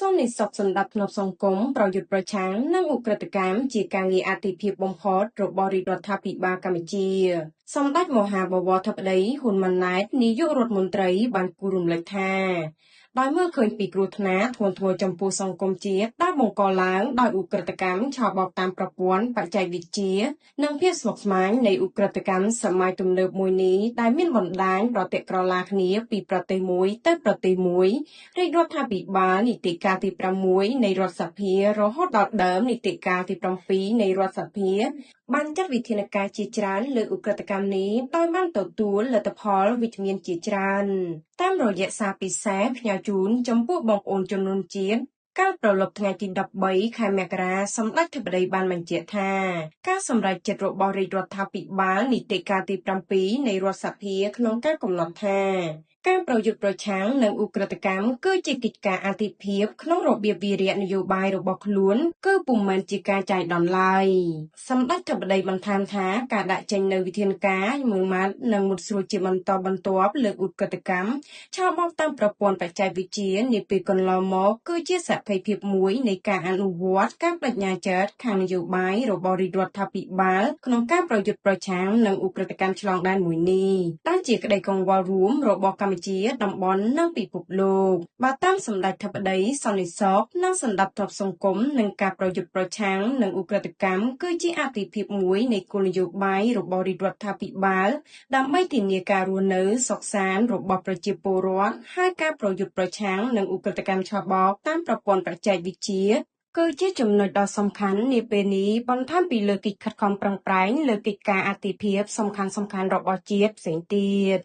សន្និសីទសម្ដាប់ធ្នាប់សង្គមប្រយុទ្ធប្រឆាំងនឹងឧក្រិដ្ឋកម្មជាការងារអាទិភាពបំផុតរបស់រាជរដ្ឋាភិបាលកម្ពុជាសម្ដេចមហាបវរធិបតីហ៊ុនម៉ាណែតនាយករដ្ឋមន្ត្រីបានគូរំលឹកថាដោយមើលឃើញពីគ្រោះថ្នាក់ធ្ងន់ធ្ងរចំពោះសង្គមជាតិដែលបង្កឡើងដោយឧក្រិដ្ឋកម្មឆបោកតាមប្រព័ន្ធបច្ចេកវិទ្យានិងភាពស្មុគស្មាញនៃឧក្រិដ្ឋកម្មសម័យទំនើបមួយនេះដែលមានបណ្ដាញប្រតិក្រឡាគ្នាពីប្រទេសមួយទៅប្រទេសមួយរាជរដ្ឋាភិបាលនីតិកាលទី6នៃរដ្ឋសភារហូតដល់ដើមនីតិកាលទី7នៃរដ្ឋសភាបានចាត់វិធានការជាច្រើនលើឧក្រិដ្ឋកម្មនេះដោយបានទទួលលទ្ធផលវិជ្ជមានជាច្រើនតាមរយៈសារពិសេសផ្ញើជូនចំពោះបងប្អូនជនរួមជាតិកាលប្រឡប់ថ្ងៃទី13ខែមករាសម្ដេចធិបតីបានបញ្ជាក់ថាការសម្រេចចិត្តរបស់រាជរដ្ឋាភិបាលនីតិកាលទី7នៃរដ្ឋសភាក្នុងការកំណត់ថាការប្រយុទ្ធប្រឆាំងនឹងឧក្រិដ្ឋកម្មគឺជាកិច្ចការអាទិភាពក្នុងរបៀបវិរៈនយោបាយរបស់ខ្លួនគឺពុំមែនជាការចាយដំឡើយសម្ដេចធិបតីបន្ថែមថាការដាក់ចេញនូវវិធានការមួយម៉ាត់និងមុតស្រួចជាបន្តបន្ទាប់លើឧក្រិដ្ឋកម្មឆបោកតាមប្រព័ន្ធបច្ចេកវិទ្យានាពេលកន្លងមកគឺជាសក្ខីភាពមួយនៃការអនុវត្តការបដិញ្ញាចិត្តខាងនយោបាយរបស់រាជរដ្ឋាភិបាលក្នុងការប្រយុទ្ធប្រឆាំងនឹងឧក្រិដ្ឋកម្មឆ្លងដែនមួយនេះដែលជាក្តីកង្វល់រួមរបស់កម្ពុជាតំបន់និងពិភពលោកបើតាមសម្ដេចធិបតីសន្និសីទនិងសន្ដាប់ធ្នាប់សង្គមនឹងការប្រយុទ្ធប្រឆាំងនឹងឧក្រិដ្ឋកម្មគឺជាអាទិភាពមួយនៃគោលនយោបាយរបស់រាជរដ្ឋាភិបាលដើម្បីធានាការរស់នៅសុខសាន្តរបស់ប្រជាពលរដ្ឋហើយការប្រយុទ្ធប្រឆាំងនឹងឧក្រិដ្ឋកម្មឆបោកតាមប្រព័ន្ធបច្ចេកវិទ្យាគឺជាចំណុចដ៏សំខាន់នាពេលនេះបន្ថែមពីលើកិច្ចខិតខំប្រឹងប្រែងលើកិច្ចការអាទិភាពសំខាន់ៗរបស់ជាតិផ្សេងទៀត